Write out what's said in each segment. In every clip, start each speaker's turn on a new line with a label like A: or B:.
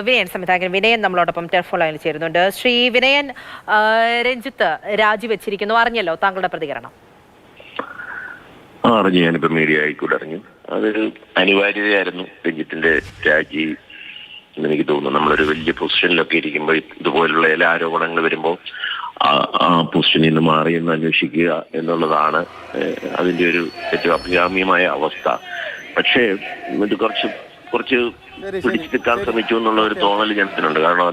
A: വിനയൻ, സംവിധായകൻ വിനയൻ നമ്മളോടൊപ്പം ടെലിഫോൺ ലൈനിൽ ചേരുന്നുണ്ട്. ശ്രീ വിനയൻ, രഞ്ജിത്ത് രാജിവെച്ചിരിക്കുന്നു, അറിഞ്ഞല്ലോ താങ്കളുടെ പ്രതികരണം?
B: അറിഞ്ഞു, ഞാനിപ്പോ മീഡിയ ആയിക്കൂടെ അറിഞ്ഞു. അതൊരു അനിവാര്യതയായിരുന്നു രഞ്ജിത്തിന്റെ രാജി എന്ന് എനിക്ക് തോന്നുന്നു. നമ്മളൊരു വലിയ പൊസിഷനിലൊക്കെ ഇരിക്കുമ്പോൾ ഇതുപോലുള്ള എല്ലാ ആരോപണങ്ങൾ വരുമ്പോൾ ആ പൊസിഷനിൽ നിന്ന് മാറി എന്ന് അന്വേഷിക്കുക എന്നുള്ളതാണ് അതിന്റെ ഒരു ഏറ്റവും അഭികാമ്യമായ അവസ്ഥ. പക്ഷേ ഇത് കുറച്ച് പിടിച്ചു നിൽക്കാൻ ശ്രമിച്ചു എന്നുള്ള ഒരു തോന്നൽ ജനത്തിനുണ്ട്. കാരണം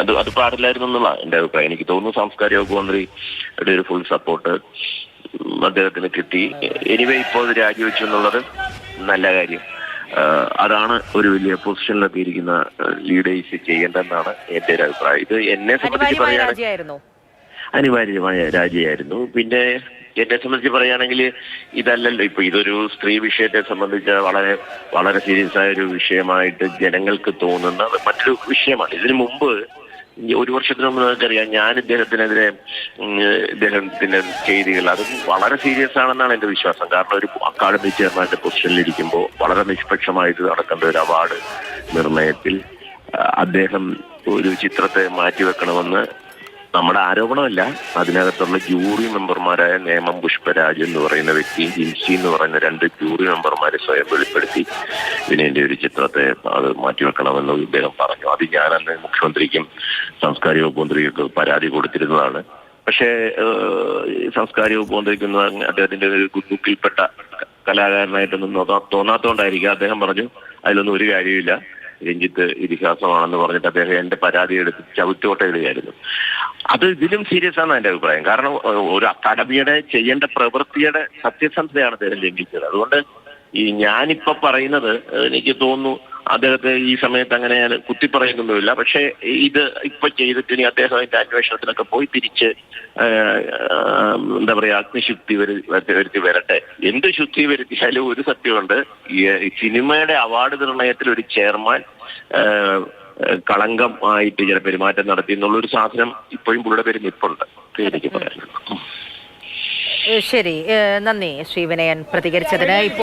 B: അത് പാടില്ലായിരുന്നു എന്നുള്ള എന്റെ അഭിപ്രായം. എനിക്ക് തോന്നുന്നു സാംസ്കാരിക വകുപ്പ് മന്ത്രിയുടെ ഒരു ഫുൾ സപ്പോർട്ട് അദ്ദേഹത്തിന് കിട്ടി. എനിവേ ഇപ്പോൾ രാജിവെച്ചു എന്നുള്ളത് നല്ല കാര്യം. അതാണ് ഒരു വലിയ പൊസിഷനിലൊക്കെ ഇരിക്കുന്ന ലീഡേഴ്സ് ചെയ്യേണ്ടതെന്നാണ് എന്റെ ഒരു അഭിപ്രായം. ഇത് എന്നെ സംബന്ധിച്ച് പറയുകയാണെങ്കിൽ അനിവാര്യമായ രാജിയായിരുന്നു. പിന്നെ എന്നെ സംബന്ധിച്ച് പറയുകയാണെങ്കിൽ ഇതല്ലല്ലോ, ഇപ്പൊ ഇതൊരു സ്ത്രീ വിഷയത്തെ സംബന്ധിച്ച് വളരെ വളരെ സീരിയസ് ആയ ഒരു വിഷയമായിട്ട് ജനങ്ങൾക്ക് തോന്നുന്ന മറ്റൊരു വിഷയമാണ്. ഇതിനു മുമ്പ് 1 വർഷത്തിന് മുമ്പ് നിങ്ങൾക്കറിയാം, ഞാൻ ഇദ്ദേഹത്തിനെതിരെ ഇദ്ദേഹത്തിന്റെ ചെയ്തികൾ അത് വളരെ സീരിയസ് ആണെന്നാണ് എന്റെ വിശ്വാസം. കാരണം ഒരു അക്കാദമി ചെയർമാന്റെ പൊസിഷനിലിരിക്കുമ്പോൾ വളരെ നിഷ്പക്ഷമായിട്ട് നടക്കേണ്ട ഒരു അവാർഡ് നിർണയത്തിൽ അദ്ദേഹം ഒരു ചിത്രത്തെ മാറ്റിവെക്കണമെന്ന് നമ്മുടെ ആരോപണമല്ല, അതിനകത്തുള്ള ജൂറി മെമ്പർമാരായ നേമം പുഷ്പരാജ് എന്ന് പറയുന്ന വ്യക്തിയും ജിൻസി എന്ന് പറയുന്ന 2 ജൂറി മെമ്പർമാരെ സ്വയം വെളിപ്പെടുത്തി വിനയന്റെ ഒരു ചിത്രത്തെ അത് മാറ്റിവെക്കണമെന്ന് ഇദ്ദേഹം പറഞ്ഞു. അത് ഞാൻ അന്ന് മുഖ്യമന്ത്രിക്കും സാംസ്കാരിക വകുപ്പ് മന്ത്രിക്കും പരാതി കൊടുത്തിരുന്നതാണ്. പക്ഷേ സാംസ്കാരിക വകുപ്പ് മന്ത്രിക്കുന്ന അദ്ദേഹത്തിന്റെ ഒരു ബുക്കിൽപ്പെട്ട കലാകാരനായിട്ടൊന്നും തോന്നാത്തോണ്ടായിരിക്കും അദ്ദേഹം പറഞ്ഞു അതിലൊന്നും ഒരു കാര്യമില്ല, രഞ്ജിത്ത് ഇതിഹാസമാണെന്ന് പറഞ്ഞിട്ട് അദ്ദേഹം എന്റെ പരാതി എടുത്ത് ചവിട്ടോട്ടയിടുകയായിരുന്നു. അത് ഇതിലും സീരിയസ് ആണ് എന്റെ അഭിപ്രായം. കാരണം ഒരു അക്കാദമിയുടെ ചെയ്യേണ്ട പ്രവൃത്തിയുടെ സത്യസന്ധതയാണ് അദ്ദേഹം ലംഘിച്ചത്. അതുകൊണ്ട് ഞാനിപ്പോ പറയുന്നത് എനിക്ക് തോന്നുന്നു അദ്ദേഹത്തെ ഈ സമയത്ത് അങ്ങനെ ഞാൻ കുത്തിപ്പറയുന്നൊന്നുമില്ല. പക്ഷെ ഇത് ഇപ്പൊ ചെയ്തിട്ട് ഇനി അദ്ദേഹം അതിന്റെ അന്വേഷണത്തിനൊക്കെ പോയി തിരിച്ച് എന്താ പറയാ അഗ്നിശുദ്ധി വരുത്തി വരട്ടെ. എന്ത് ശുദ്ധി വരുത്തിയാലും ഒരു സത്യമുണ്ട്, ഈ സിനിമയുടെ അവാർഡ് നിർണയത്തിൽ ഒരു ചെയർമാൻ കളങ്കം ആയിട്ട് ചില പെരുമാറ്റം നടത്തി എന്നുള്ളൊരു സാധനം ഇപ്പോഴും പുള്ളിയുടെ പേര് നിൽപ്പുണ്ട്. എനിക്ക് പറയാനുള്ളത്.
A: ശരി, നന്ദി ശ്രീ വിനയൻ പ്രതികരിച്ചതിന്.